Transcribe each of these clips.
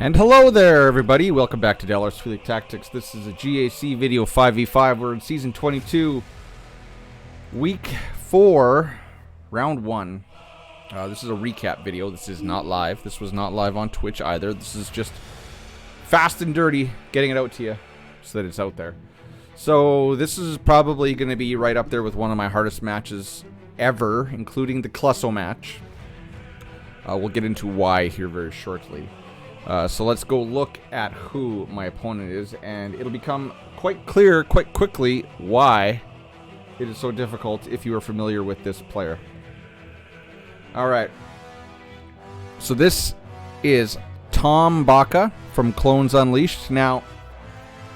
And hello there, everybody. Welcome back to Dallas Field Tactics. This is a GAC video 5v5. We're in Season 22, Week 4, Round 1. This is a recap video. This is not live. This was not live on Twitch either. This is just fast and dirty, getting it out to you so that it's out there. So this is probably going to be right up there with one of my hardest matches ever, including the Clusso match. We'll get into why here very shortly. So let's go look at who my opponent is, and it'll become quite clear quite quickly why it is so difficult if you are familiar with this player. Alright. So this is Bladebacca from Clones Unleashed. Now,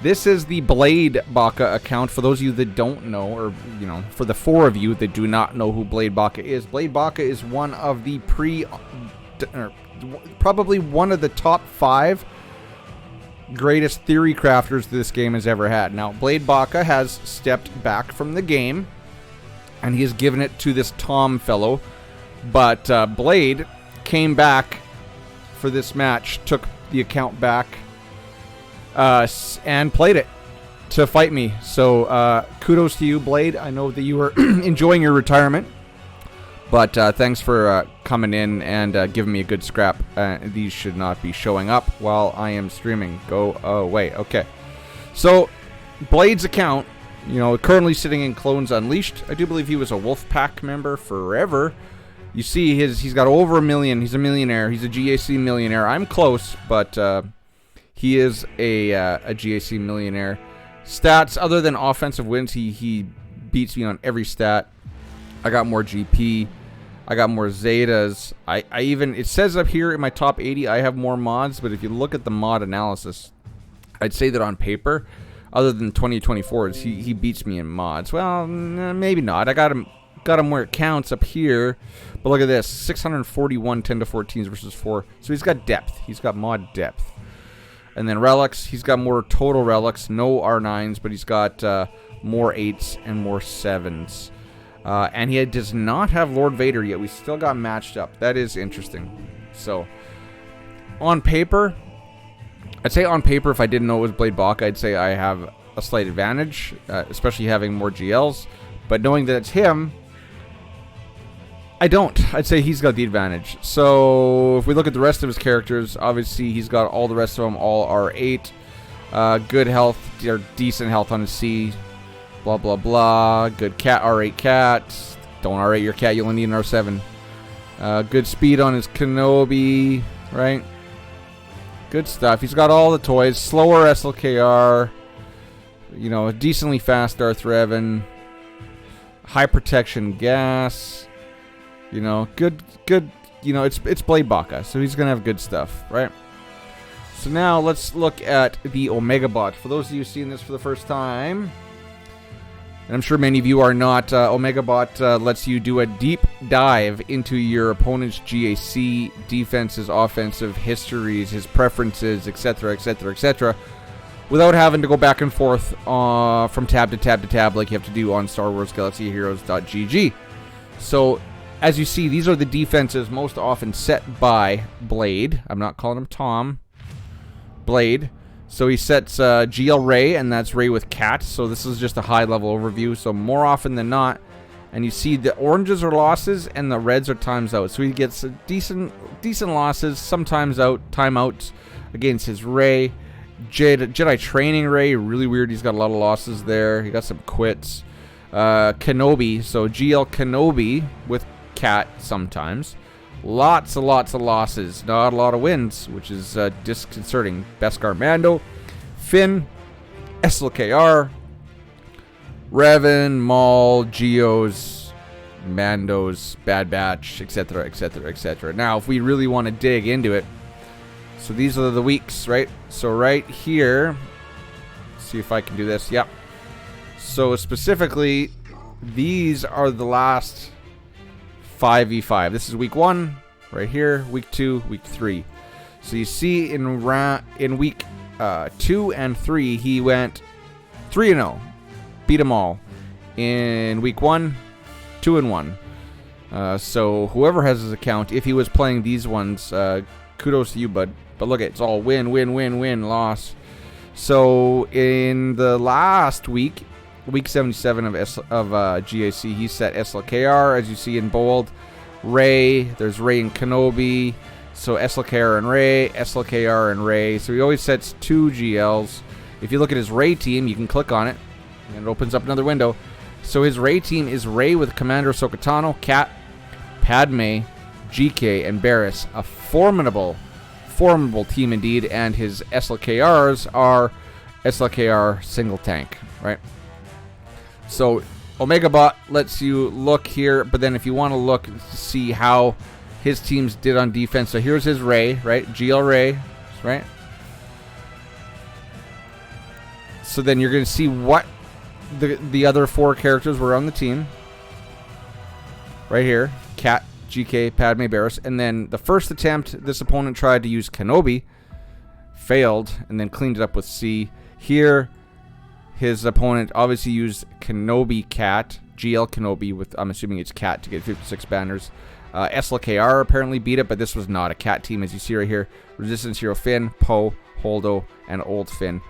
this is the Bladebacca account. For those of you that don't know, or, you know, for the 4 of you that do not know who Bladebacca is, Bladebacca is one of the probably one of the top 5 greatest theory crafters this game has ever had. Now, Bladebacca has stepped back from the game, and he has given it to this Tom fellow. But Blade came back for this match, took the account back, and played it to fight me. So kudos to you, Blade. I know that you were enjoying your retirement. But thanks for coming in and giving me a good scrap. These should not be showing up while I am streaming. Go away. Okay. So, Blade's account, you know, currently sitting in Clones Unleashed. I do believe he was a Wolfpack member forever. You see, he's got over 1 million. He's a millionaire. He's a GAC millionaire. I'm close, but he is a GAC millionaire. Stats, other than offensive wins, he beats me on every stat. I got more GP. I got more Zetas. I even, it says up here in my top 80, I have more mods, but if you look at the mod analysis, I'd say that on paper, other than 2024s, he beats me in mods. Well, maybe not. I got him where it counts up here, but look at this, 641 10-14s versus 4. So he's got depth. He's got mod depth. And then relics, he's got more total relics, no R9s, but he's got more 8s and more 7s. And he does not have Lord Vader yet. We still got matched up. That is interesting. So, on paper, I'd say on paper, if I didn't know it was Bladebacca, I'd say I have a slight advantage, especially having more GLs. But knowing that it's him, I don't. I'd say he's got the advantage. So, if we look at the rest of his characters, obviously he's got all the rest of them, all R8. Good health, or decent health on his C. Blah, blah, blah. Good cat, R8 cat. Don't R8 your cat, you only need an R7. Good speed on his Kenobi, right? Good stuff. He's got all the toys. Slower SLKR. You know, decently fast Darth Revan. High protection gas. You know, good, you know, it's Bladebacca, so he's going to have good stuff, right? So now let's look at the Omega Bot. For those of you seeing this for the first time, and I'm sure many of you are not, Omega Bot lets you do a deep dive into your opponent's GAC, defenses, offensive histories, his preferences, etc., etc., etc., without having to go back and forth from tab to tab to tab like you have to do on Star Wars Galaxy Heroes.gg. So, as you see, these are the defenses most often set by Blade. I'm not calling him Tom. Blade. So he sets GL Ray, and that's Ray with Cat. So this is just a high-level overview. So more often than not, and you see the oranges are losses and the reds are times out. So he gets decent losses, sometimes timeouts against his Ray. Jedi Training Ray, really weird. He's got a lot of losses there. He got some quits. Kenobi, so GL Kenobi with Cat sometimes. Lots and lots of losses, not a lot of wins, which is disconcerting. Beskar Mando, Finn, SLKR, Revan, Maul, Geos, Mandos, Bad Batch, etc., etc., etc. Now, if we really want to dig into it, so these are the weeks, right? So right here, see if I can do this. Yep. So specifically, these are the last 5v5. This is week 1 right here, week 2, week 3. So you see in week 2 and 3 he went 3-0, beat them all. In week 1, 2-1. So whoever has his account, if he was playing these ones, kudos to you, bud. But look, it's all win, win, win, win, loss. So in the last week, week 77 of GAC, he set SLKR, as you see in bold. Rey, there's Rey and Kenobi. So SLKR and Rey, SLKR and Rey. So he always sets 2 GLs. If you look at his Rey team, you can click on it, and it opens up another window. So his Rey team is Rey with Commander Ahsoka Tano, Cat, Padme, GK, and Barriss. A formidable team indeed. And his SLKRs are SLKR single tank, right? So Omega Bot lets you look here, but then if you want to look to see how his teams did on defense, so here's his Rey, right? GL Rey, right? So then you're going to see what the other 4 characters were on the team. Right here. Cat, GK, Padme, Barriss. And then the first attempt, this opponent tried to use Kenobi. Failed, and then cleaned it up with C. Here, his opponent obviously used Kenobi Cat, GL Kenobi, with, I'm assuming it's Cat, to get 56 banners. SLKR apparently beat it, but this was not a Cat team, as you see right here. Resistance Hero Finn, Poe, Holdo, and Old Finn.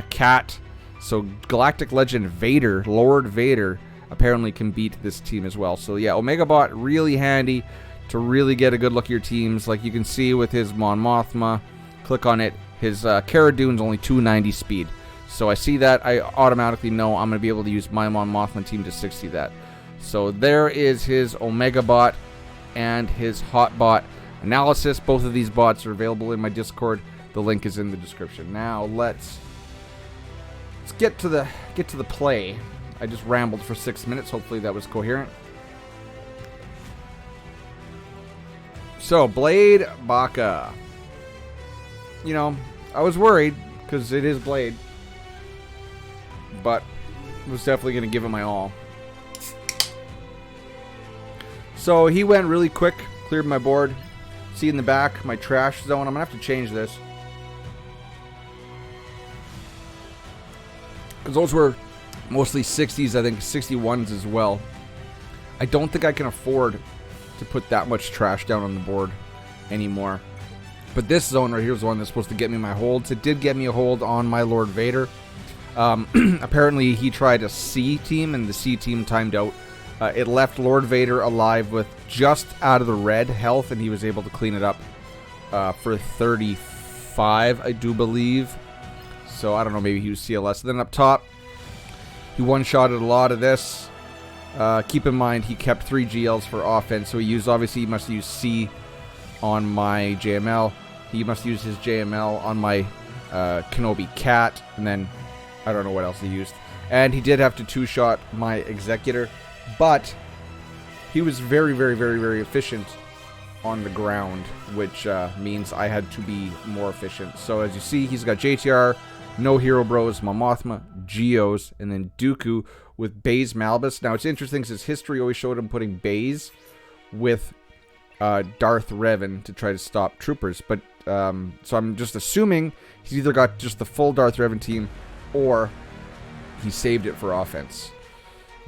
Cat, so Galactic Legend Vader, Lord Vader, apparently can beat this team as well. So yeah, Omega Bot really handy to really get a good look at your teams. Like you can see with his Mon Mothma, click on it, his Cara Dune's only 290 speed. So I see that, I automatically know I'm going to be able to use my Mon Mothma team to 60 that. So there is his Omega Bot and his Hot Bot analysis. Both of these bots are available in my Discord. The link is in the description. Now let's get to the play. I just rambled for 6 minutes. Hopefully that was coherent. So Bladebacca. You know, I was worried because it is Blade, but I was definitely going to give it my all. So he went really quick, cleared my board. See in the back, my trash zone. I'm going to have to change this, because those were mostly 60s, I think 61s as well. I don't think I can afford to put that much trash down on the board anymore. But this zone right here is the one that's supposed to get me my holds. It did get me a hold on my Lord Vader. Apparently he tried a C team, and the C team timed out. It left Lord Vader alive with just out of the red health, and he was able to clean it up for 35, I do believe. So I don't know, maybe he was CLS. Then up top, he one-shotted a lot of this. Keep in mind, he kept 3 GLs for offense, so he must use C on my JML. He must use his JML on my Kenobi Cat, and then I don't know what else he used. And he did have to 2-shot my Executor, but he was very, very, very, very efficient on the ground, which means I had to be more efficient. So as you see, he's got JTR, no Hero Bros, Mon Mothma, Geos, and then Dooku with Baze Malbus. Now it's interesting because his history always showed him putting Baze with Darth Revan to try to stop troopers. But so I'm just assuming he's either got just the full Darth Revan team, or he saved it for offense,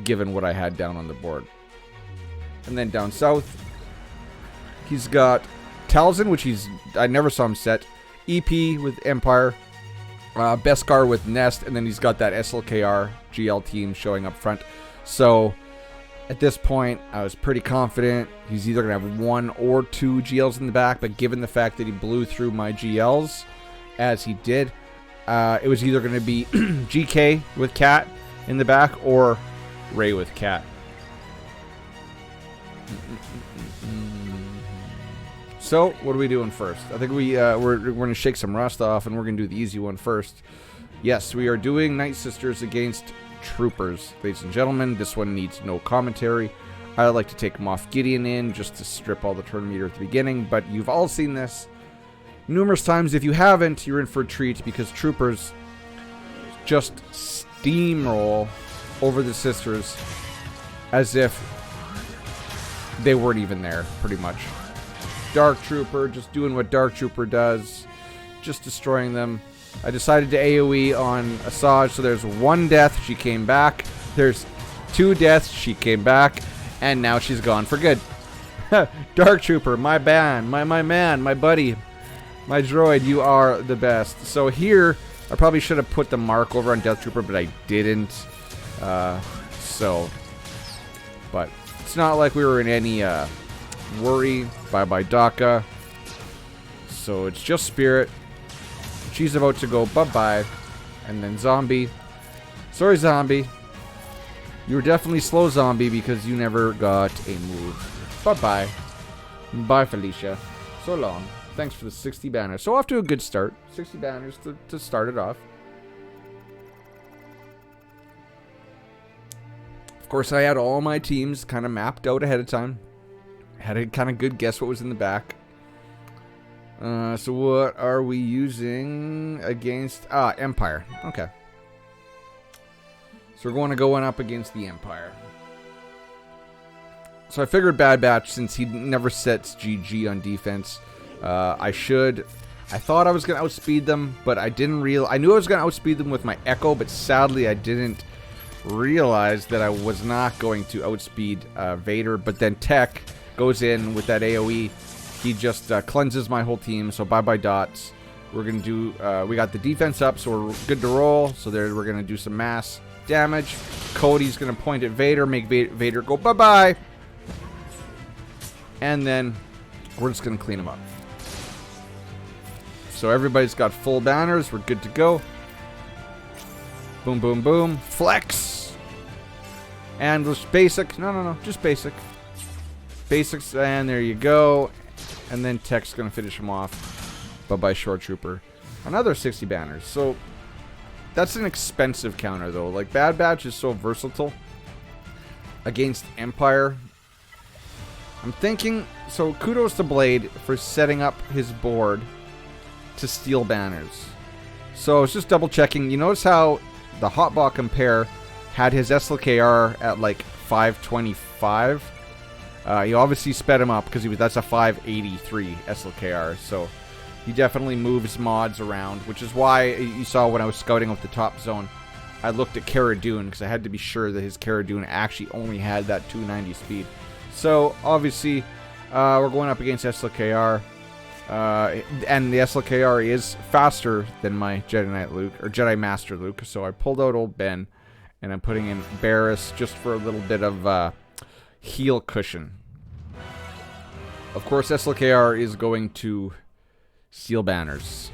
given what I had down on the board. And then down south, he's got Talzin, which I never saw him set. EP with Empire. Beskar with Nest, and then he's got that SLKR GL team showing up front. So at this point, I was pretty confident he's either going to have 1 or 2 GLs in the back, but given the fact that he blew through my GLs, as he did, it was either going to be GK with Cat in the back, or Rey with Cat. So, what are we doing first? I think we're going to shake some rust off, and we're going to do the easy one first. Yes, we are doing Nightsisters against Troopers. Ladies and gentlemen, this one needs no commentary. I like to take Moff Gideon in just to strip all the turn meter at the beginning, but you've all seen this numerous times. If you haven't, you're in for a treat, because Troopers just steamroll over the Sisters as if they weren't even there, pretty much. Dark Trooper, just doing what Dark Trooper does, just destroying them. I decided to AoE on Asajj, so there's 1 death, she came back. There's 2 deaths, she came back. And now she's gone for good. Dark Trooper, my man, my buddy, my droid, you are the best. So here, I probably should have put the mark over on Death Trooper, but I didn't. But it's not like we were in any worry. Bye-bye, Bladebacca. So it's just Spirit. She's about to go bye-bye. And then Zombie. Sorry, Zombie. You were definitely slow, Zombie, because you never got a move. Bye-bye. Bye, Felicia. So long. Thanks for the 60 banners. So off to a good start. 60 banners to start it off. Of course, I had all my teams kind of mapped out ahead of time. Had a kind of good guess what was in the back. So what are we using against... Empire. Okay. So we're going to go up against the Empire. So I figured Bad Batch, since he never sets GG on defense, I thought I was going to outspeed them, but I didn't realize... I knew I was going to outspeed them with my Echo, but sadly I didn't realize that I was not going to outspeed Vader. But then Tech goes in with that AoE. He just cleanses my whole team, so bye-bye dots. We're going to do... we got the defense up, so we're good to roll. So there, we're going to do some mass damage. Cody's going to point at Vader, make Vader go bye-bye. And then we're just going to clean him up. So everybody's got full banners. We're good to go. Boom, boom, boom. Flex. And just basic. No. Just basic. Basics, and there you go. And then Tech's going to finish him off. Bye-bye, Short Trooper. Another 60 banners. So that's an expensive counter, though. Like, Bad Batch is so versatile against Empire. I'm thinking... So, kudos to Blade for setting up his board to steal banners. So, I was just double-checking. You notice how the Hotbot Compare had his SLKR at, like, 525? He obviously sped him up because that's a 583 SLKR. So, he definitely moves mods around, which is why you saw when I was scouting out the top zone, I looked at Cara Dune because I had to be sure that his Cara Dune actually only had that 290 speed. So, obviously, we're going up against SLKR. And the SLKR is faster than my Jedi Knight Luke, or Jedi Master Luke. So, I pulled out old Ben, and I'm putting in Barriss just for a little bit of heal cushion. Of course, SLKR is going to steal banners,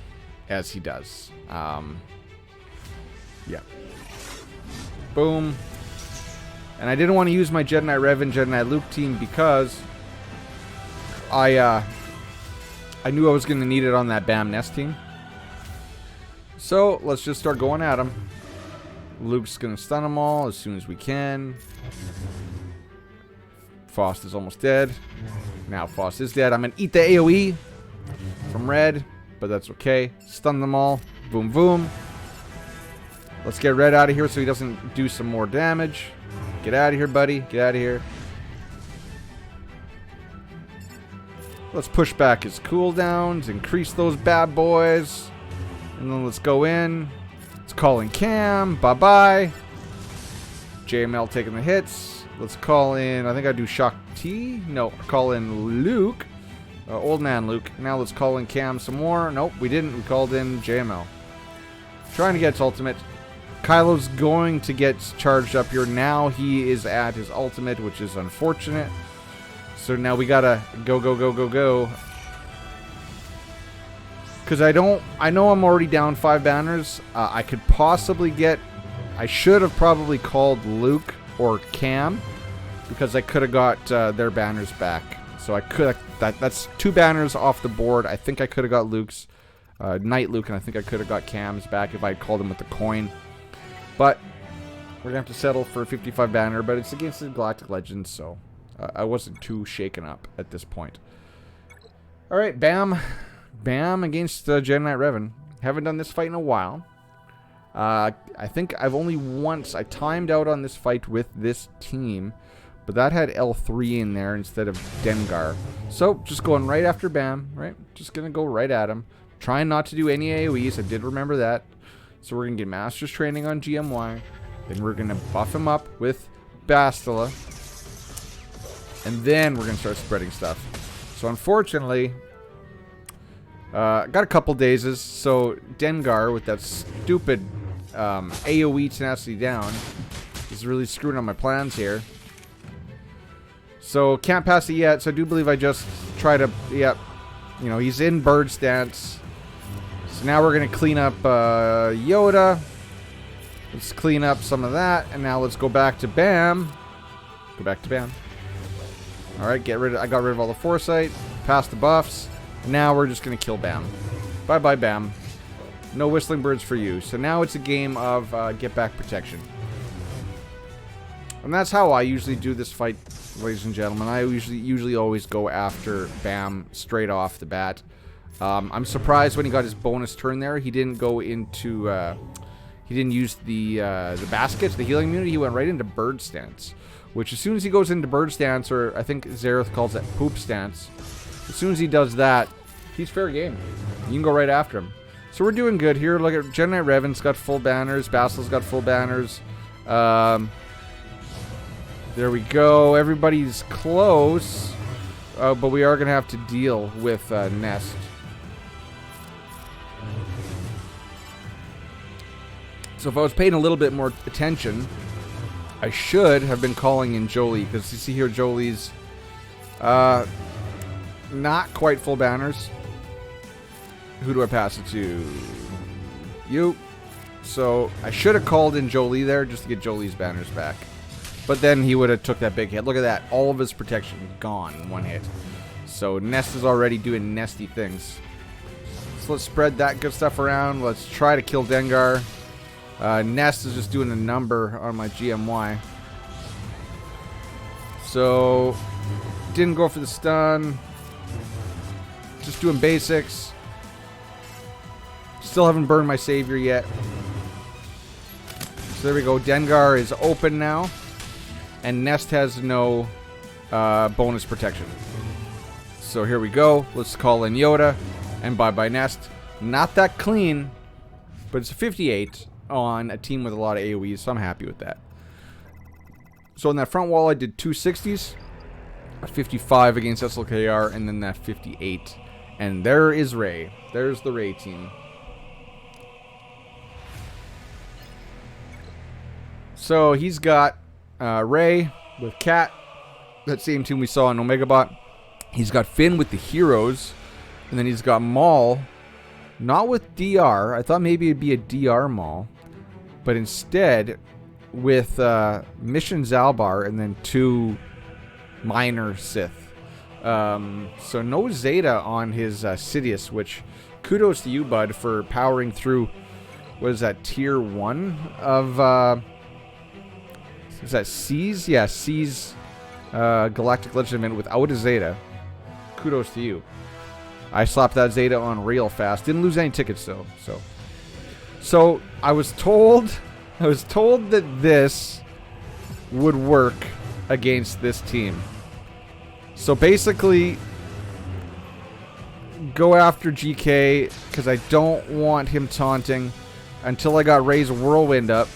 as he does. Yeah. Boom. And I didn't want to use my Jedi Knight Revan, Jedi Knight Luke team because I knew I was going to need it on that Bam Nest team. So, let's just start going at him. Luke's going to stun them all as soon as we can. Faust is almost dead. Now Faust is dead. I'm going to eat the AoE from Red, but that's okay. Stun them all. Boom, boom. Let's get Red out of here so he doesn't do some more damage. Get out of here, buddy. Get out of here. Let's push back his cooldowns. Increase those bad boys. And then let's go in. Let's call in Cam. Bye-bye. JML taking the hits. Let's call in... I think I do Shock T. No, call in Luke. Old man Luke. Now let's call in Cam some more. Nope, we didn't. We called in JML. Trying to get its ultimate. Kylo's going to get charged up here. Now he is at his ultimate, which is unfortunate. So now we gotta go. Because I know I'm already down 5 banners. I could possibly get... I should have probably called Luke or Cam. Because I could have got their banners back. So I could... That's 2 banners off the board. I think I could have got Luke's... Knight Luke, and I think I could have got Cam's back if I had called him with the coin. But we're going to have to settle for a 55 banner, but it's against the Galactic Legends, so I wasn't too shaken up at this point. Alright, Bam. Bam against Jedi Knight Revan. Haven't done this fight in a while. I think I've only once... I timed out on this fight with this team, but that had L3 in there instead of Dengar. So, just going right after Bam, right? Just going to go right at him. Trying not to do any AoEs. I did remember that. So we're going to get Master's Training on GMY. Then we're going to buff him up with Bastila. And then we're going to start spreading stuff. So unfortunately, got a couple dazes. So Dengar with that stupid AoE tenacity down is really screwing up my plans here. So can't pass it yet. So I do believe I just try to, yep. You know, he's in bird stance. So now we're going to clean up Yoda. Let's clean up some of that. And now let's go back to Bam. Go back to Bam. Alright, I got rid of all the foresight. Passed the buffs. Now we're just going to kill Bam. Bye-bye, Bam. No whistling birds for you. So now it's a game of get back protection. And that's how I usually do this fight, ladies and gentlemen. I usually always go after Bam straight off the bat. I'm surprised when he got his bonus turn there, he didn't go into, he didn't use the baskets, the healing immunity. He went right into bird stance, which as soon as he goes into bird stance, or I think Zareth calls it poop stance, as soon as he does that, he's fair game. You can go right after him. So we're doing good here. Look at Jedi Revan's got full banners, Basil's got full banners. There we go. Everybody's close. But we are going to have to deal with Nest. So if I was paying a little bit more attention, I should have been calling in Jolie. Because you see here, Jolie's not quite full banners. Who do I pass it to? You. So I should have called in Jolie there just to get Jolie's banners back. But then he would have took that big hit. Look at that. All of his protection gone in one hit. So Nest is already doing nesty things. So let's spread that good stuff around. Let's try to kill Dengar. Nest is just doing a number on my GMY. So didn't go for the stun. Just doing basics. Still haven't burned my savior yet. So there we go. Dengar is open now. And Nest has no bonus protection. So here we go. Let's call in Yoda. And bye-bye Nest. Not that clean, but it's a 58 on a team with a lot of AoEs, so I'm happy with that. So on that front wall, I did 2 60s. A 55 against SLKR, and then that 58. And there is Rey. There's the Rey team. So he's got Rey with Cat, that same team we saw in Omegabot. He's got Finn with the heroes, and then he's got Maul, not with DR. I thought maybe it'd be a DR Maul, but instead with Mission Zalbar and then 2 minor Sith. So no Zeta on his Sidious, which kudos to you, bud, for powering through. What is that, tier 1 of is that C's? Yeah, C's Galactic Legend event without a Zeta. Kudos to you. I slapped that Zeta on real fast. Didn't lose any tickets though. So I was told that this would work against this team. So basically, go after GK because I don't want him taunting until I got Rey's Whirlwind up.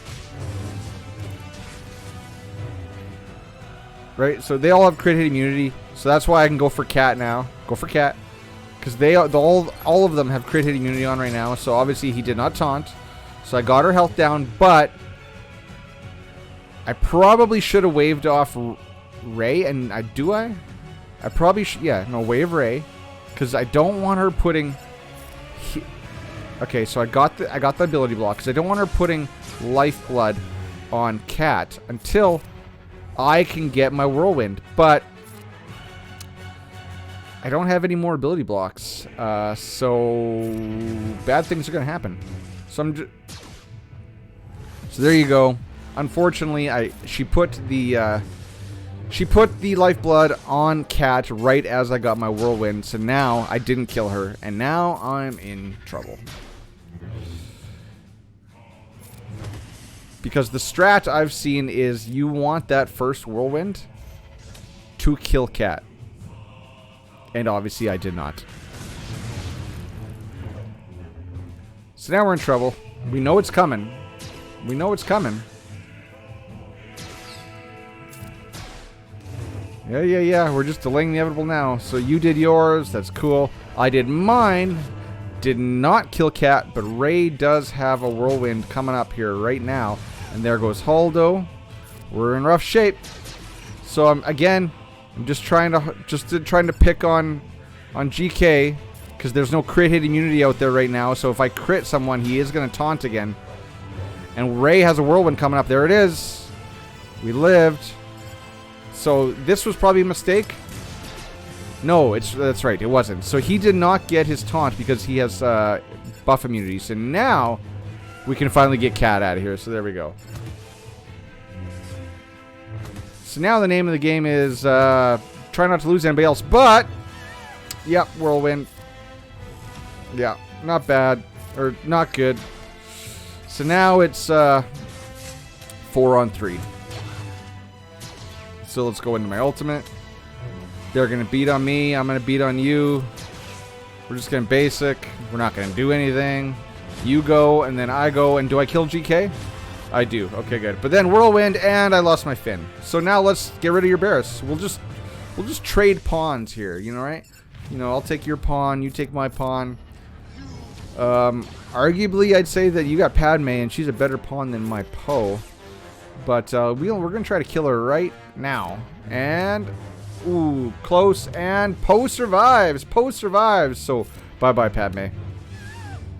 Right, so they all have crit hit immunity, so that's why I can go for Cat now. Go for Cat, because all of them have crit hit immunity on right now. So obviously he did not taunt, so I got her health down. But I probably should have waved off Rey, and I probably should. Yeah, no, wave Rey, because I don't want her putting. Okay, so I got the ability block because I don't want her putting lifeblood on Cat until I can get my Whirlwind, but I don't have any more ability blocks, so bad things are going to happen. So there you go. Unfortunately, she put the lifeblood on Cat right as I got my Whirlwind, so now I didn't kill her, and now I'm in trouble. Because the strat I've seen is you want that first Whirlwind to kill Cat. And obviously I did not. So now we're in trouble. We know it's coming. We know it's coming. Yeah. We're just delaying the inevitable now. So you did yours. That's cool. I did mine. Did not kill Cat, but Ray does have a whirlwind coming up here right now. And there goes Haldo. We're in rough shape. So I'm just trying to pick on GK because there's no crit hit immunity out there right now. So if I crit someone, he is going to taunt again. And Ray has a whirlwind coming up. There it is. We lived. So this was probably a mistake. No, that's right. It wasn't. So he did not get his taunt because he has buff immunity. So now we can finally get Cat out of here. So there we go. So now the name of the game is try not to lose anybody else. But, yep, whirlwind. Yeah, not bad. Or not good. So now it's 4 on 3. So let's go into my ultimate. They're going to beat on me. I'm going to beat on you. We're just going to basic. We're not going to do anything. You go, and then I go. And do I kill GK? I do. Okay, good. But then whirlwind, and I lost my fin. So now let's get rid of your Barris. We'll just trade pawns here. You know, right? You know, I'll take your pawn. You take my pawn. Arguably, I'd say that you got Padme, and she's a better pawn than my Poe. But we're going to try to kill her right now. And... ooh, close, and Poe survives. Poe survives. So, bye-bye, Padme.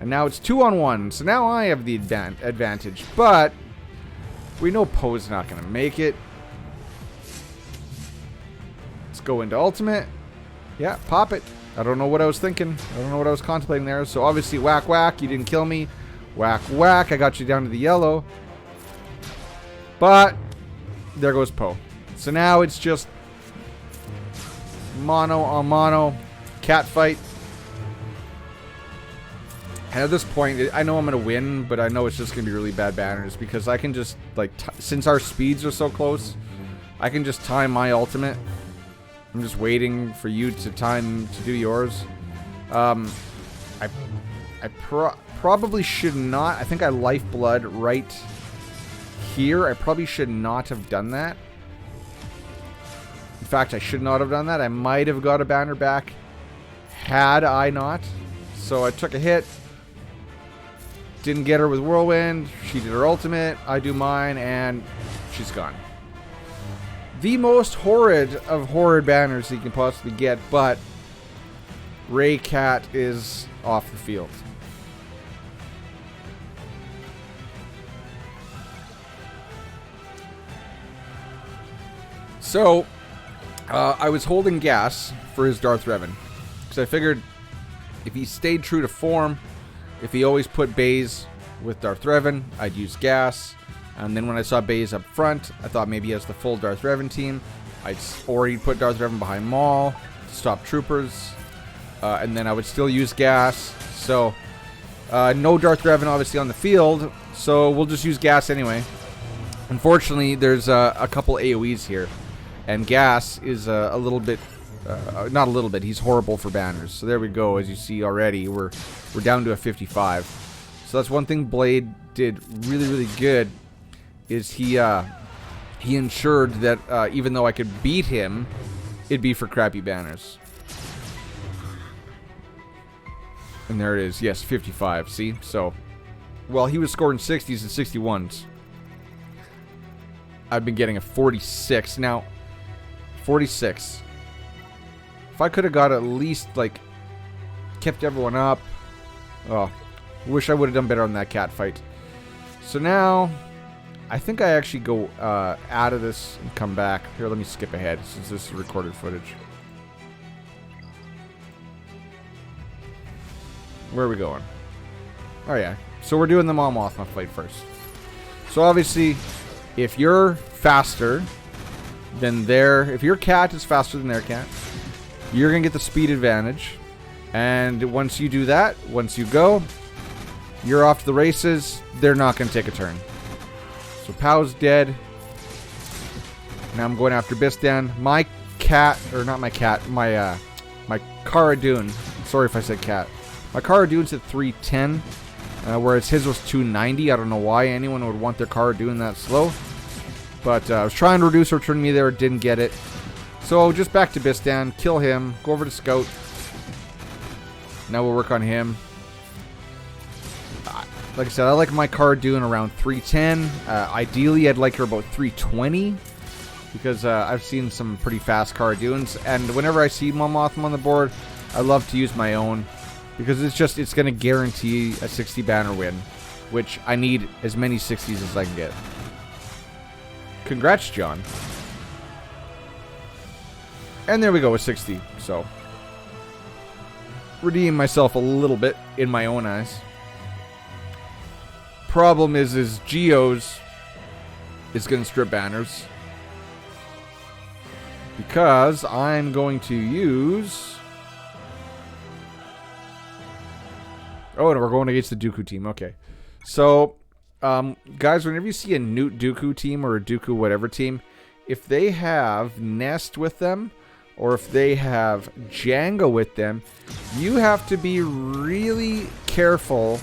And now it's 2 on 1. So now I have the advantage. But we know Poe's not going to make it. Let's go into ultimate. Yeah, pop it. I don't know what I was thinking. I don't know what I was contemplating there. So obviously, whack, whack. You didn't kill me. Whack, whack. I got you down to the yellow. But there goes Poe. So now it's just mono on mono, cat fight. And at this point, I know I'm going to win, but I know it's just going to be really bad banners because I can just, like, since our speeds are so close, I can just time my ultimate. I'm just waiting for you to do yours. I probably should not. I think I lifeblood right here. I probably should not have done that. In fact, I should not have done that. I might have got a banner back had I not. So I took a hit. Didn't get her with whirlwind. She did her ultimate. I do mine, and she's gone. The most horrid of horrid banners you can possibly get, but Ray Cat is off the field. So, I was holding gas for his Darth Revan, because I figured if he stayed true to form, if he always put Baze with Darth Revan, I'd use gas. And then when I saw Baze up front, I thought maybe he has the full Darth Revan team. Or he'd put Darth Revan behind Maul to stop troopers. And then I would still use gas. So, no Darth Revan obviously on the field, so we'll just use gas anyway. Unfortunately, there's a couple AoEs here. And gas is a little bit, not a little bit, he's horrible for banners. So there we go, as you see already, we're down to a 55. So that's one thing Blade did really, really good, is he ensured that even though I could beat him, it'd be for crappy banners. And there it is, yes, 55, see? So, well, he was scoring 60s and 61s. I've been getting a 46. Now, 46. If I could have got at least, like, kept everyone up. Oh, wish I would have done better on that cat fight. So now, I think I actually go out of this and come back. Here, let me skip ahead since this is recorded footage. Where are we going? Oh, yeah. So we're doing the Mon Mothma fight first. So obviously, if you're faster than if your cat is faster than their cat, you're going to get the speed advantage. And once you do that, once you go, you're off to the races. They're not going to take a turn. So Pow's dead. Now I'm going after Bistan. My cat, or not my cat, my Cara Dune. Sorry if I said cat. My Cara Dune's at 310, whereas his was 290. I don't know why anyone would want their Cara Dune that slow. But I was trying to reduce her turn me there, didn't get it. So just back to Bistan, kill him, go over to Scout. Now we'll work on him. Like I said, I like my card doing around 310. Ideally, I'd like her about 320. Because I've seen some pretty fast card doings. And whenever I see Mon Mothma on the board, I love to use my own. Because it's going to guarantee a 60 banner win. Which I need as many 60s as I can get. Congrats, John. And there we go with 60. So, redeem myself a little bit in my own eyes. Problem is Geos is going to strip banners. Because I'm going to use... Oh, no, we're going against the Dooku team. Okay. So, guys, whenever you see a Newt Dooku team or a Dooku whatever team, if they have Nest with them, or if they have Jango with them, you have to be really careful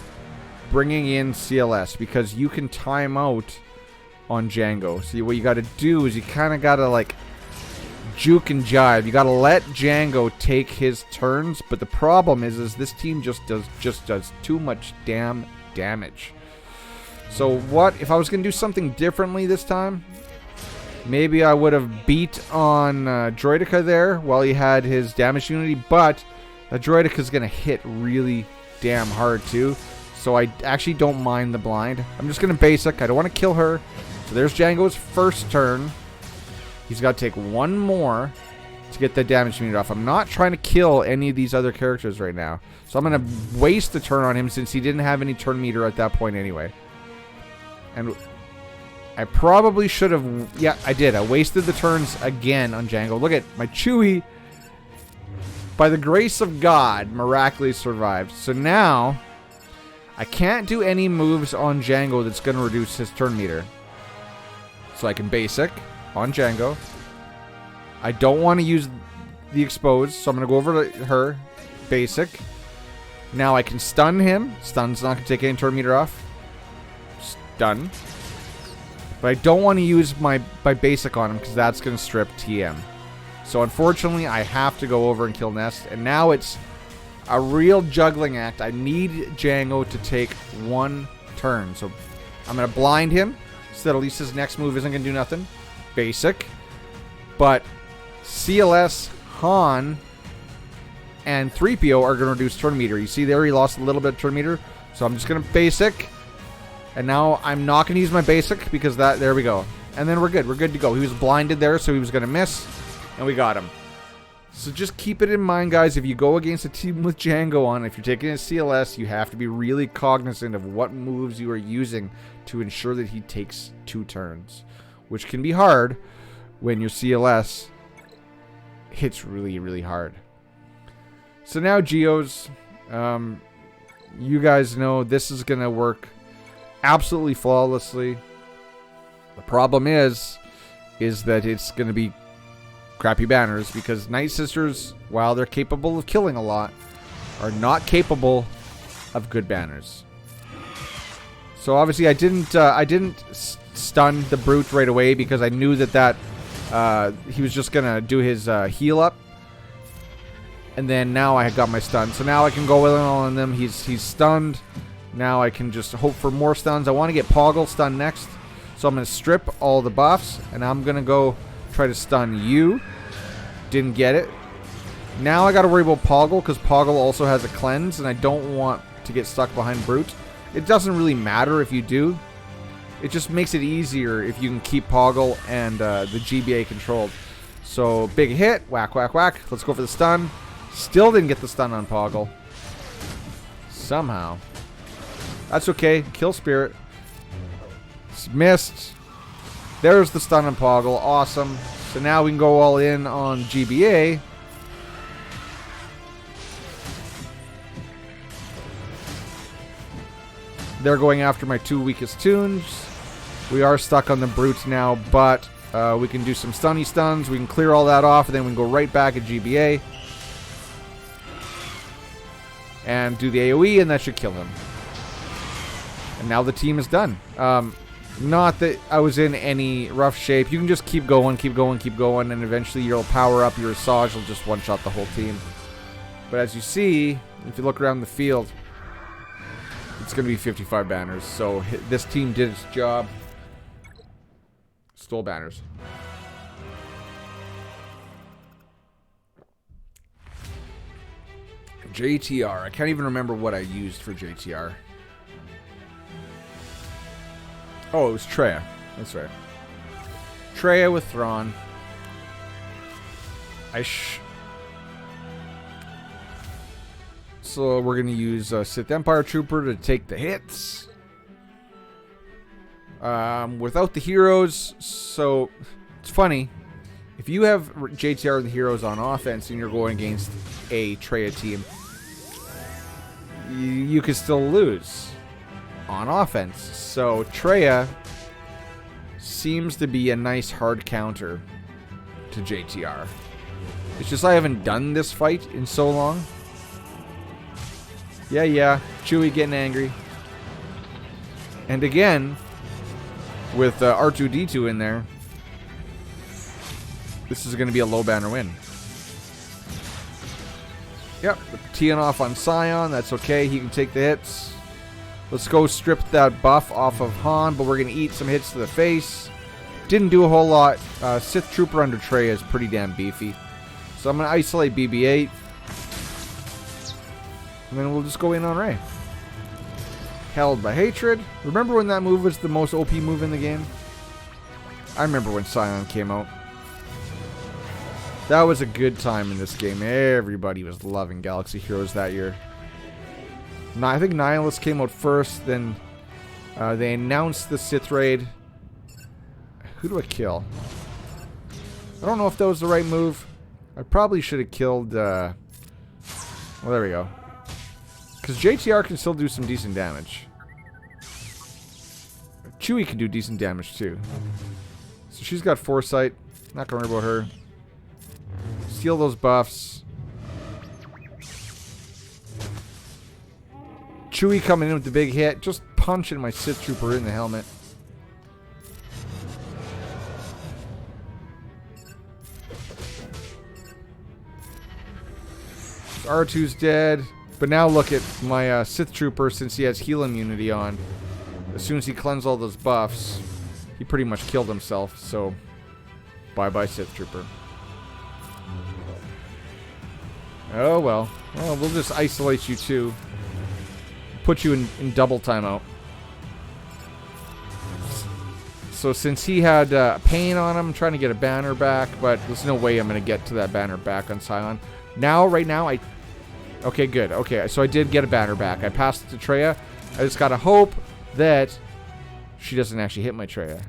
bringing in CLS, because you can time out on Jango. So what you got to do is you kind of got to, like, juke and jive. You got to let Jango take his turns, but the problem is this team just does too much damn damage. So what if I was going to do something differently this time? Maybe I would have beat on Droideka there while he had his damage unity, but the Droideka is going to hit really damn hard too. So I actually don't mind the blind. I'm just going to basic. I don't want to kill her. So there's Jango's first turn. He's got to take one more to get that damage unit off. I'm not trying to kill any of these other characters right now. So I'm going to waste the turn on him since he didn't have any turn meter at that point anyway. And I probably should have... Yeah, I did. I wasted the turns again on Jango. Look at my Chewie. By the grace of God, miraculously survived. So now... I can't do any moves on Jango that's going to reduce his turn meter. So I can basic on Jango. I don't want to use the exposed, so I'm going to go over to her. Basic. Now I can stun him. Stun's not going to take any turn meter off. Stun. But I don't want to use my basic on him because that's going to strip TM. So unfortunately, I have to go over and kill Nest. And now it's a real juggling act. I need Jango to take one turn. So I'm going to blind him so that at least his next move isn't going to do nothing. Basic. But CLS, Han, and 3PO are going to reduce turn meter. You see there he lost a little bit of turn meter. So I'm just going to basic. And now I'm not going to use my basic because there we go. And then we're good. We're good to go. He was blinded there, so he was going to miss. And we got him. So just keep it in mind, guys. If you go against a team with Jango on, if you're taking a CLS, you have to be really cognizant of what moves you are using to ensure that he takes 2 turns. Which can be hard when your CLS hits really, really hard. So now Geos, you guys know this is going to work absolutely flawlessly. The problem is that it's going to be crappy banners because Nightsisters, while they're capable of killing a lot, are not capable of good banners. So obviously I didn't stun the brute right away because I knew that he was just gonna do his heal up, and then now I got my stun. So now I can go in on them. He's stunned. Now I can just hope for more stuns. I want to get Poggle stunned next. So I'm going to strip all the buffs. And I'm going to go try to stun you. Didn't get it. Now I got to worry about Poggle because Poggle also has a cleanse. And I don't want to get stuck behind Brute. It doesn't really matter if you do. It just makes it easier if you can keep Poggle and the GBA controlled. So big hit. Whack, whack, whack. Let's go for the stun. Still didn't get the stun on Poggle. Somehow. That's okay. Kill Spirit. Missed. There's the stun on Poggle. Awesome. So now we can go all in on GBA. They're going after my 2 weakest tunes. We are stuck on the brutes now, but we can do some stunny stuns. We can clear all that off, and then we can go right back at GBA. And do the AoE, and that should kill him. And now the team is done. Not that I was in any rough shape. You can just keep going, and eventually you'll power up. Your Asajj will just one-shot the whole team. But as you see, if you look around the field, it's going to be 55 banners. So this team did its job. Stole banners. JTR. I can't even remember what I used for JTR. Oh, it was Treya. That's right. Treya with Thrawn. So we're going to use Sith Empire Trooper to take the hits. Without the heroes, so it's funny. If you have JTR and the heroes on offense and you're going against a Treya team, you can still lose on offense. So Treya seems to be a nice hard counter to JTR. It's just I haven't done this fight in so long. Yeah, Chewie getting angry. And again, with R2-D2 in there, this is going to be a low banner win. Yep, teeing off on Scion. That's okay. He can take the hits. Let's go strip that buff off of Han, but we're going to eat some hits to the face. Didn't do a whole lot. Sith Trooper under Treya is pretty damn beefy. So I'm going to isolate BB-8. And then we'll just go in on Rey. Held by Hatred. Remember when that move was the most OP move in the game? I remember when Scion came out. That was a good time in this game. Everybody was loving Galaxy Heroes that year. I think Nihilus came out first, then they announced the Sith Raid. Who do I kill? I don't know if that was the right move. I probably should have killed... well, there we go. Because JTR can still do some decent damage. Chewie can do decent damage too. So she's got foresight. Not going to worry about her. Steal those buffs. Chewie coming in with the big hit. Just punching my Sith Trooper in the helmet. R2's dead. But now look at my Sith Trooper, since he has heal immunity on. As soon as he cleansed all those buffs, he pretty much killed himself. So, bye-bye Sith Trooper. Oh well. Well, we'll just isolate you too. Put you in double timeout. So since he had pain on him, I'm trying to get a banner back, but there's no way I'm going to get to that banner back on Scion. Now, right now, okay, good. Okay, so I did get a banner back. I passed it to Treya. I just gotta hope that she doesn't actually hit my Treya.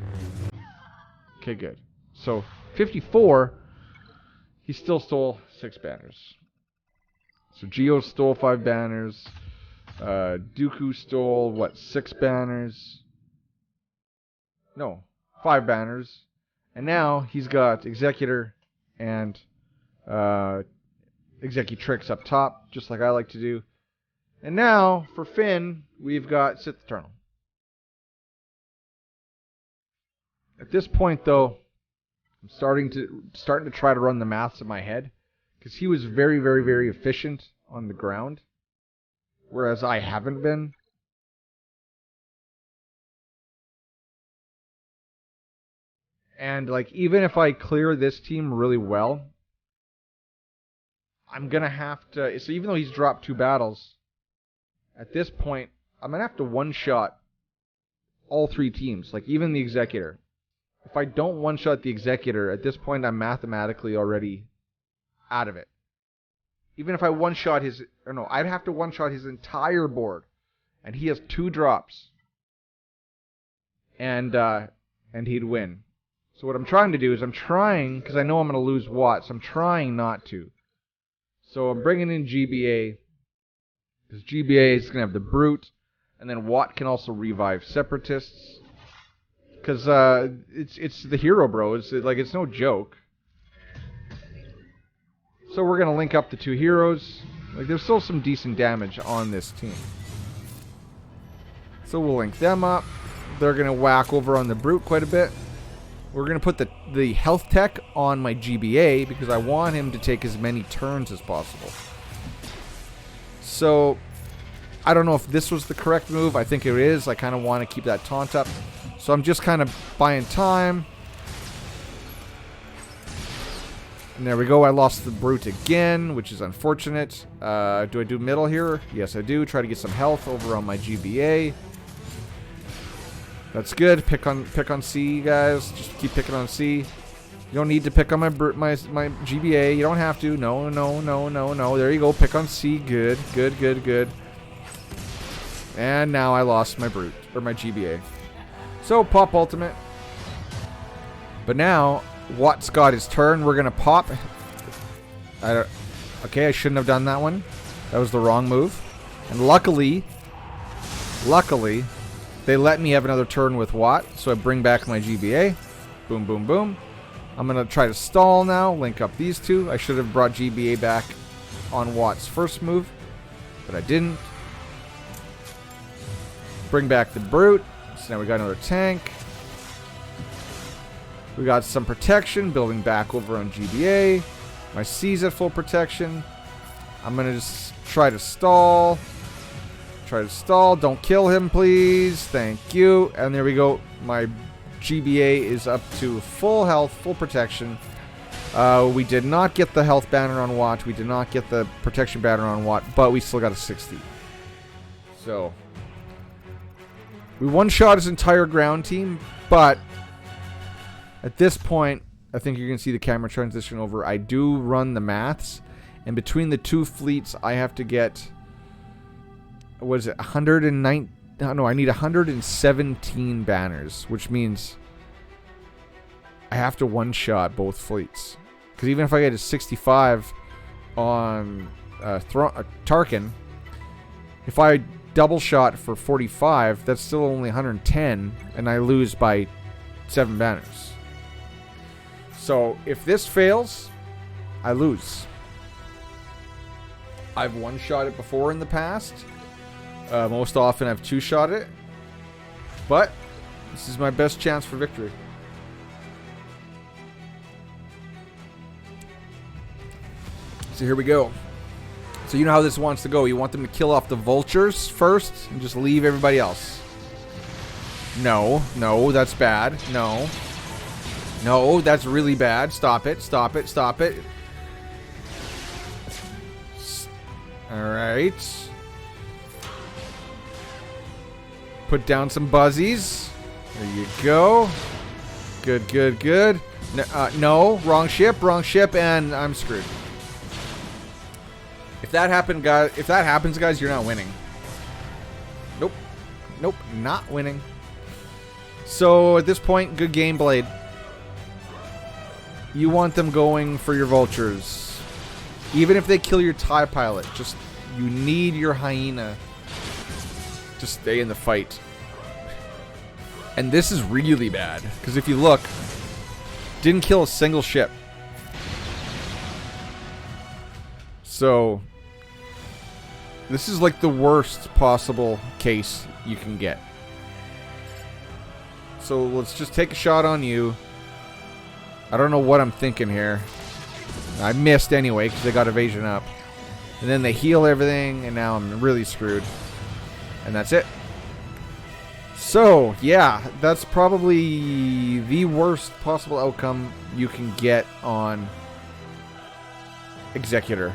Okay, good. So, 54, he still stole 6 banners. So, Geos stole 5 banners. Dooku stole, what, 6 banners? No, 5 banners. And now, he's got Executor and Executrix up top, just like I like to do. And now, for Finn, we've got Sith Eternal. At this point, though, I'm starting to try to run the maths in my head, because he was very, very, very efficient on the ground, whereas I haven't been. And, like, even if I clear this team really well, I'm going to have to... So even though he's dropped 2 battles, at this point, I'm going to have to one-shot all 3 teams. Like, even the Executor. If I don't one-shot the Executor, at this point, I'm mathematically already out of it. Even if I one-shot his... Or no, I'd have to one-shot his entire board. And he has 2 drops. And he'd win. So what I'm trying to do is because I know I'm going to lose Watts, I'm trying not to. So I'm bringing in GBA, because GBA is going to have the Brute, and then Watt can also revive Separatists. Because it's the hero, bro. It's no joke. So we're going to link up the 2 heroes. Like, there's still some decent damage on this team. So we'll link them up. they're going to whack over on the Brute quite a bit. We're going to put the health tech on my GBA because I want him to take as many turns as possible. So, I don't know if this was the correct move. I think it is. I kind of want to keep that taunt up. So I'm just kind of buying time. And there we go. I lost the Brute again, which is unfortunate. Do I do middle here? Yes, I do. Try to get some health over on my GBA. That's good. Pick on C, guys. Just keep picking on C. You don't need to pick on my GBA. You don't have to. No, no, no, no, no. There you go. Pick on C. Good, good, good, good. And now I lost my Brute, or my GBA. So, pop ultimate. But now, Watt's got his turn. We're going to pop. Okay, I shouldn't have done that one. That was the wrong move. And luckily, they let me have another turn with Watt. So I bring back my GBA. Boom, boom, boom. I'm going to try to stall now. Link up these two. I should have brought GBA back on Watt's first move. But I didn't. Bring back the Brute. So now we got another tank. We got some protection building back over on GBA. My C's at full protection. I'm going to just try to stall. Try to stall. Don't kill him, please. Thank you. And there we go. My GBA is up to full health, full protection. We did not get the health banner on Watt. We did not get the protection banner on Watt. But we still got a 60. So we one-shot his entire ground team. But at this point, I think you're going to see the camera transition over. I do run the maths. And between the two fleets, I have to get... What is it? 109... No, I need 117 banners. Which means I have to one-shot both fleets. Because even if I get a 65 on Tarkin, if I double shot for 45, that's still only 110. And I lose by 7 banners. So, if this fails, I lose. I've one-shot it before in the past. Most often I've two-shot it. But, this is my best chance for victory. So here we go. So you know how this wants to go. You want them to kill off the vultures first and just leave everybody else. No, no, that's bad. No. No, that's really bad. Stop it, stop it, stop it. Alright. Put down some buzzies. There you go. Good, good, good. No, wrong ship, and I'm screwed. If that happens, guys, you're not winning. Nope. Nope, not winning. So, at this point, good game, Blade. You want them going for your vultures. Even if they kill your TIE pilot, just you need your hyena to stay in the fight. And this is really bad, because if you look, didn't kill a single ship. So, this is like the worst possible case you can get. So let's just take a shot on you. I don't know what I'm thinking here. I missed anyway because they got evasion up. And then they heal everything, and now I'm really screwed. And that's it. So, yeah, that's probably the worst possible outcome you can get on Executor.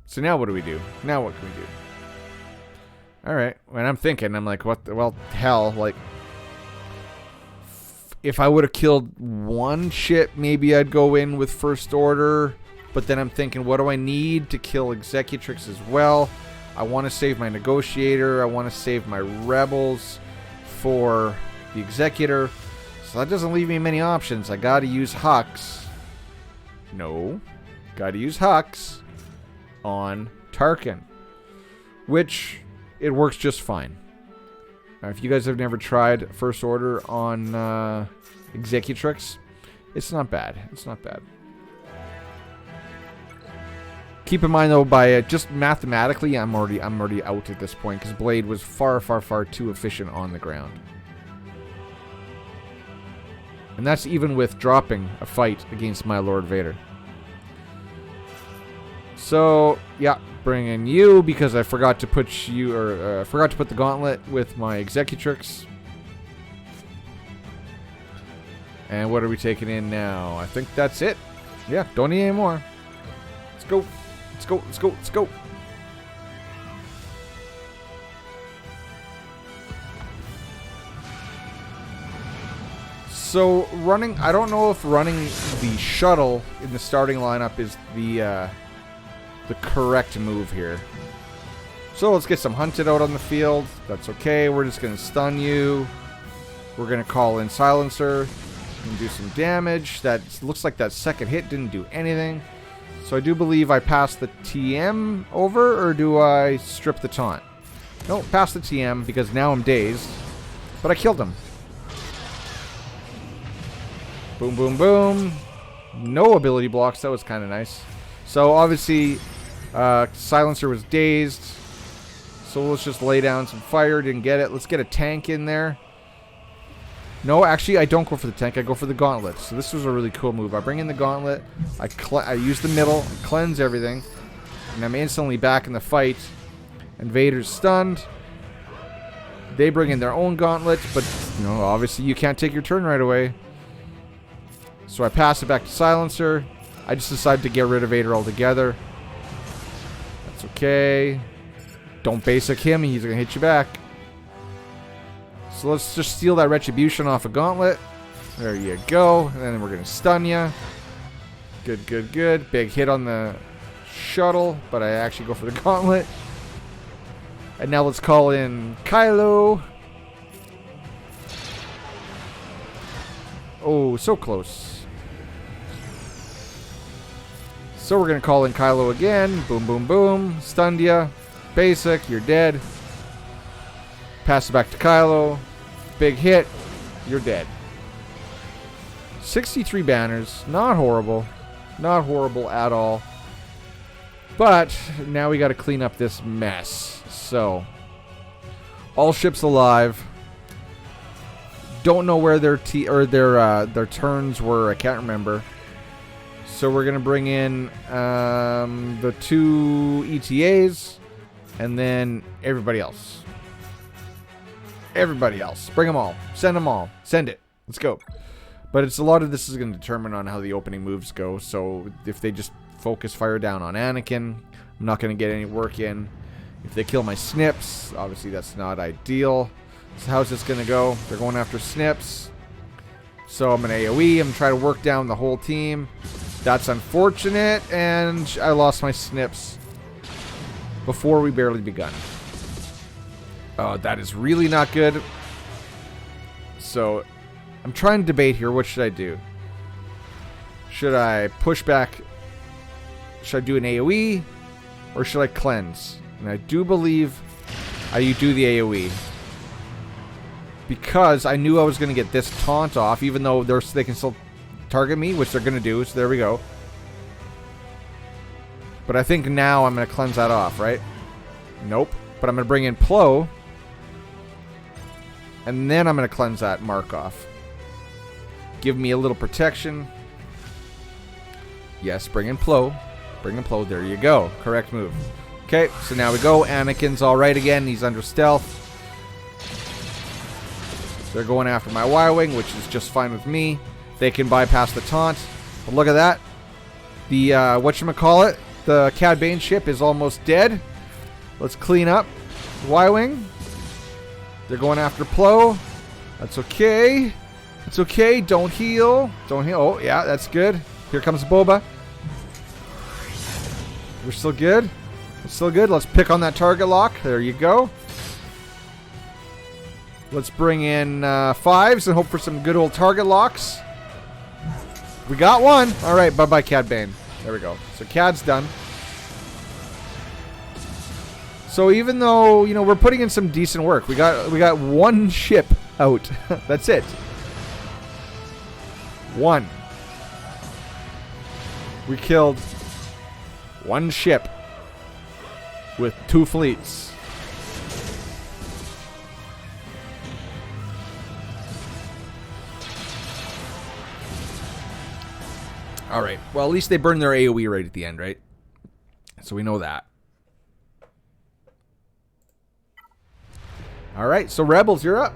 So now what do we do? Now what can we do? Alright, when I'm thinking, I'm like, what the, well, hell, like, if I would have killed one ship, maybe I'd go in with First Order. But then I'm thinking, what do I need to kill Executrix as well? I want to save my Negotiator. I want to save my Rebels for the Executor. So that doesn't leave me many options. I gotta use Hux. No. Gotta use Hux on Tarkin. Which, it works just fine. Now, if you guys have never tried First Order on Executrix, it's not bad. It's not bad. Keep in mind though, by just mathematically, I'm already out at this point because Blade was far too efficient on the ground. And that's even with dropping a fight against my Lord Vader. So, yeah, bring in you because I forgot to put you, or forgot to put the gauntlet with my Executrix. And what are we taking in now? I think that's it. Yeah, don't need any more. Let's go. Let's go. Let's go. Let's go. So running, I don't know if running the shuttle in the starting lineup is the correct move here. So let's get some hunted out on the field. That's okay. We're just going to stun you. We're going to call in Silencer and do some damage. That looks like that second hit didn't do anything. So I do believe I passed the TM over, or do I strip the taunt? No, pass the TM because now I'm dazed. But I killed him. Boom, boom, boom. No ability blocks. That was kind of nice. So obviously, Silencer was dazed. So let's just lay down some fire. Didn't get it. Let's get a tank in there. No, actually, I don't go for the tank. I go for the gauntlet. So this was a really cool move. I bring in the gauntlet. I use the middle, cleanse everything, and I'm instantly back in the fight. And Vader's stunned. They bring in their own gauntlet, but you know, obviously you can't take your turn right away. So I pass it back to Silencer. I just decided to get rid of Vader altogether. That's okay. Don't basic him. He's going to hit you back. So let's just steal that Retribution off a gauntlet. There you go. And then we're going to stun you. Good, good, good. Big hit on the shuttle, but I actually go for the gauntlet. And now let's call in Kylo. Oh, so close. So we're going to call in Kylo again. Boom, boom, boom. Stunned ya. Basic. You're dead. Pass it back to Kylo. Big hit. You're dead. 63 banners. Not horrible. Not horrible at all. But now we got to clean up this mess. So, all ships alive. Don't know where their turns were. I can't remember. So we're going to bring in the 2 ETAs and then everybody else. Everybody else. Bring them all. Send them all. Send it. Let's go. But it's a lot of this is going to determine on how the opening moves go. So if they just focus fire down on Anakin, I'm not going to get any work in. If they kill my Snips, obviously that's not ideal. So how's this going to go? They're going after Snips. So I'm an AoE. I'm trying to work down the whole team. That's unfortunate, and I lost my Snips before we barely begun. Oh, that is really not good. So I'm trying to debate here. What should I do? Should I push back? Should I do an AoE? Or should I cleanse? And I do believe I do the AoE. Because I knew I was going to get this taunt off, even though they can still target me, which they're going to do, so there we go. But I think now I'm going to cleanse that off, right? Nope. But I'm going to bring in Plo. And then I'm going to cleanse that mark off. Give me a little protection. Yes, bring in Plo. Bring in Plo. There you go. Correct move. Okay, so now we go. Anakin's alright again. He's under stealth. They're going after my Y-Wing, which is just fine with me. They can bypass the taunt. But look at that. The, whatchamacallit, the Cad Bane ship is almost dead. Let's clean up Y-Wing. They're going after Plo. That's okay. It's okay. Don't heal. Don't heal. Oh, yeah, that's good. Here comes Boba. We're still good. We're still good. Let's pick on that target lock. There you go. Let's bring in 5s and hope for some good old target locks. We got one. All right, bye-bye, Cad Bane. There we go. So Cad's done. So even though, you know, we're putting in some decent work, we got one ship out. That's it. One. We killed One ship with 2 fleets. Alright, well, at least they burned their AoE right at the end, right? So we know that. Alright, so Rebels, you're up.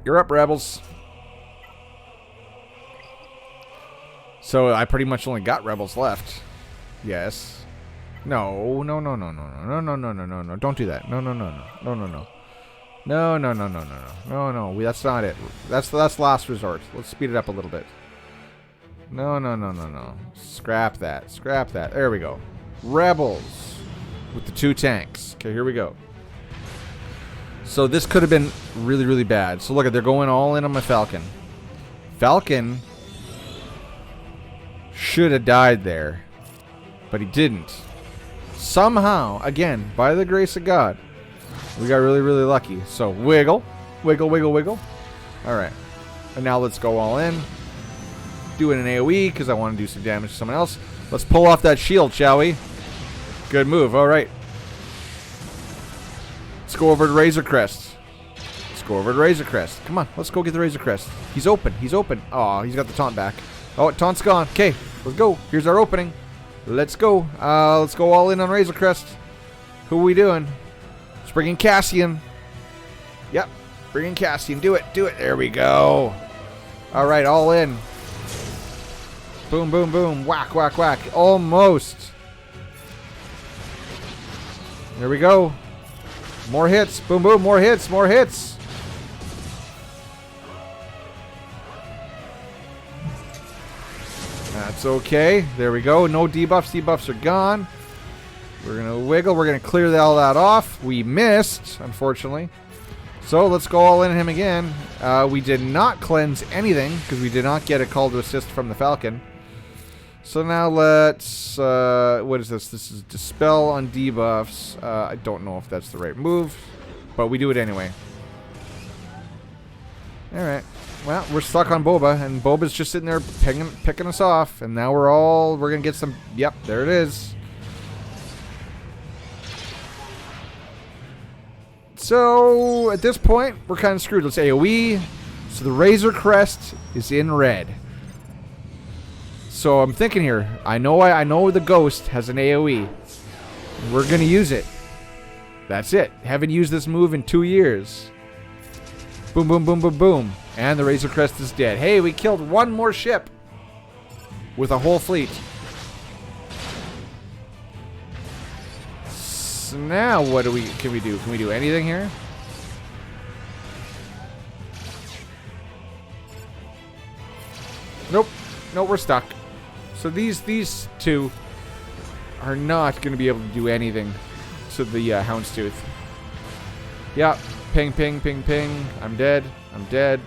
You're up, Rebels. So I pretty much only got Rebels left. Yes. No, no, no, no, no, no, no, no, no, no, no. Don't do that. No, no, no, no, no, no, no. No, no, no, no, no, no, no, no. That's not it. That's last resort. Let's speed it up a little bit. No, no, no, no, no. Scrap that. Scrap that. There we go. Rebels with the 2 tanks. Okay, here we go. So this could have been really, really bad. So look at, they're going all in on my Falcon. Falcon should have died there, but he didn't. Somehow, again, by the grace of God, we got really, really lucky. So wiggle, wiggle, wiggle, wiggle. All right, and now let's go all in. Doing an AoE because I want to do some damage to someone else. Let's pull off that shield, shall we? Good move. All right. Let's go over to Razor Crest. Let's go over to Razor Crest. Come on, let's go get the Razor Crest. He's open. He's open. Oh, he's got the taunt back. Oh, taunt's gone. Okay, let's go. Here's our opening. Let's go. Let's go all in on Razor Crest. Who are we doing? Let's bring in Cassian. Yep, bring in Cassian. Do it. Do it. There we go. All right, all in. Boom, boom, boom. Whack, whack, whack. Almost. There we go. More hits. Boom, boom. More hits. More hits. That's okay. There we go. No debuffs. Debuffs are gone. We're going to wiggle. We're going to clear all that off. We missed, unfortunately. So let's go all in him again. We did not cleanse anything because we did not get a call to assist from the Falcon. So now let's, what is this? This is Dispel on debuffs. I don't know if that's the right move, but we do it anyway. Alright. Well, we're stuck on Boba, and Boba's just sitting there picking us off, and now we're going to get some, yep, there it is. So, at this point, we're kind of screwed. Let's AoE. So the Razor Crest is in red. So I'm thinking here, I know the Ghost has an AoE. We're going to use it. That's it. Haven't used this move in 2 years. Boom, boom, boom, boom, boom. And the Razor Crest is dead. Hey, we killed one more ship with a whole fleet. So now what can we do? Can we do anything here? Nope. No, we're stuck. So these two are not going to be able to do anything to the Houndstooth. Yeah. Ping, ping, ping, ping. I'm dead. I'm dead.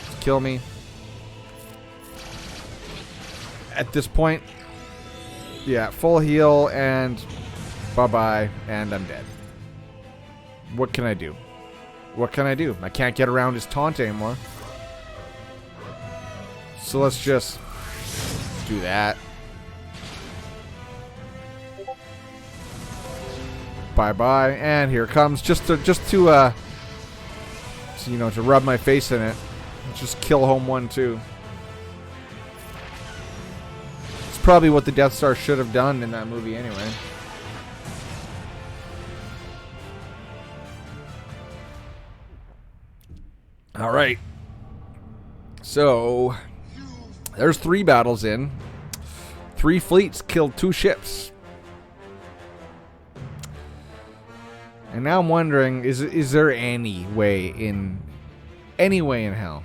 Just kill me. At this point, yeah, full heal and bye-bye, and I'm dead. What can I do? What can I do? I can't get around his taunt anymore. So let's just do that. Bye-bye, and here it comes. Just to you know, to rub my face in it. Just kill home 1 too. It's probably what the Death Star should have done in that movie anyway. All right. So there's 3 battles in. 3 fleets killed 2 ships. And now I'm wondering, is there any way in hell?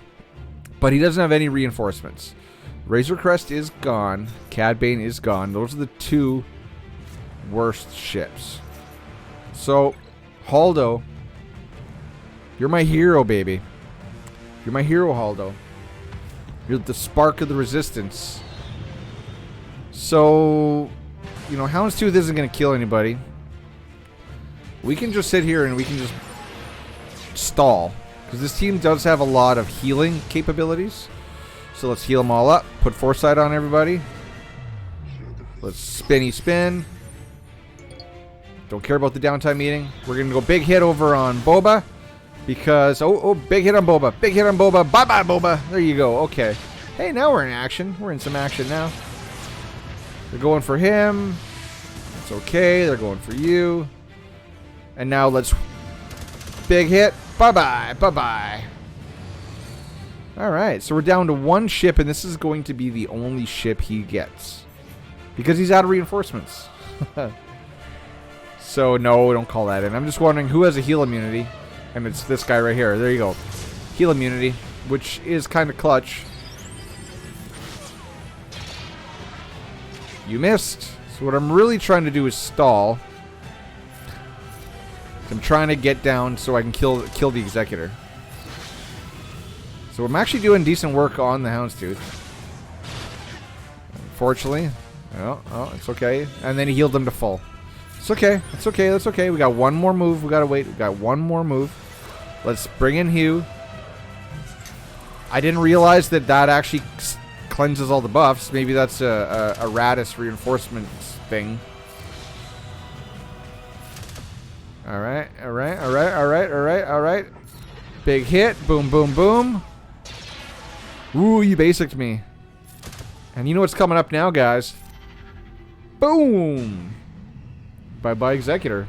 But he doesn't have any reinforcements. Razor Crest is gone. Cad Bane is gone. Those are the 2 worst ships. So, Haldo, you're my hero, baby. You're my hero, Haldo. You're the spark of the resistance. So, you know, Houndstooth isn't going to kill anybody. We can just sit here and we can just stall. Because this team does have a lot of healing capabilities. So let's heal them all up. Put Foresight on everybody. Let's spinny spin. Don't care about the downtime meeting. We're going to go big hit over on Boba. Because, oh, big hit on Boba. Big hit on Boba. Bye-bye, Boba. There you go. Okay. Hey, now we're in action. We're in some action now. They're going for him. It's okay. They're going for you. And now let's... Big hit. Bye-bye. Bye-bye. Alright, so we're down to one ship, and this is going to be the only ship he gets. Because he's out of reinforcements. So, no, don't call that in. I'm just wondering who has a heal immunity. And it's this guy right here. There you go. Heal immunity, which is kind of clutch. You missed. So what I'm really trying to do is stall. I'm trying to get down so I can kill the Executor. So I'm actually doing decent work on the Houndstooth. Unfortunately. Oh, it's okay. And then he healed them to full. It's okay. It's okay. That's okay. We got one more move. We gotta wait. We got one more move. Let's bring in Hugh. I didn't realize that actually cleanses all the buffs. Maybe that's a Radis reinforcement thing. Alright. Big hit. Boom, boom, boom. Ooh, you basicked me. And you know what's coming up now, guys? Boom! Bye-bye, Executor.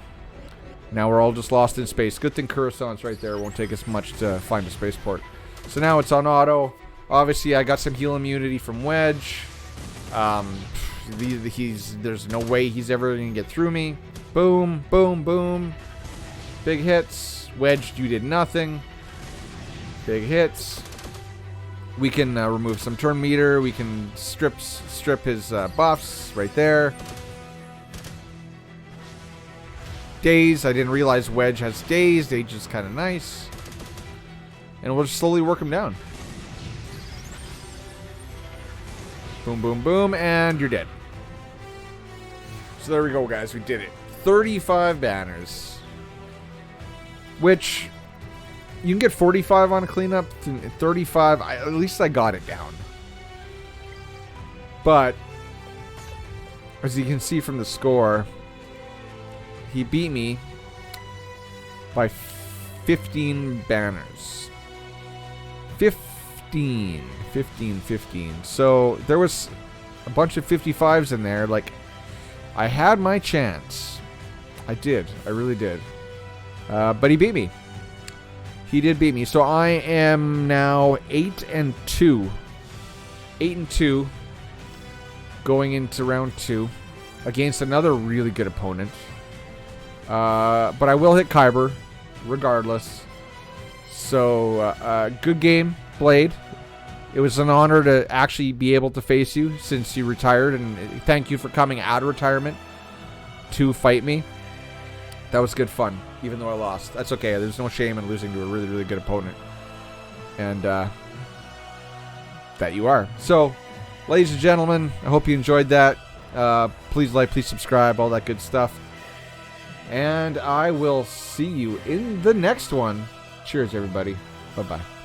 Now we're all just lost in space. Good thing Coruscant's right there. It won't take us much to find a spaceport. So now it's on auto. Obviously, I got some heal immunity from Wedge. There's no way he's ever going to get through me. Boom, boom, boom. Big hits. Wedge, you did nothing. Big hits. We can remove some turn meter. We can strip his buffs right there. Daze. I didn't realize Wedge has Daze. Daze is kind of nice. And we'll just slowly work him down. Boom, boom, boom. And you're dead. So there we go, guys. We did it. 35 banners. Which... You can get 45 on a cleanup, 35, at least I got it down. But, as you can see from the score, he beat me by 15 banners. 15. So, there was a bunch of 55s in there. Like, I had my chance. I did. I really did. But he beat me. He did beat me. So I am now 8-2. 8-2. Going into round 2. Against another really good opponent. But I will hit Kyber. Regardless. So, good game, Blade. It was an honor to actually be able to face you since you retired. And thank you for coming out of retirement to fight me. That was good fun. Even though I lost. That's okay. There's no shame in losing to a really, really good opponent. And, that you are. So, ladies and gentlemen, I hope you enjoyed that. Please like, please subscribe, all that good stuff. And I will see you in the next one. Cheers, everybody. Bye-bye.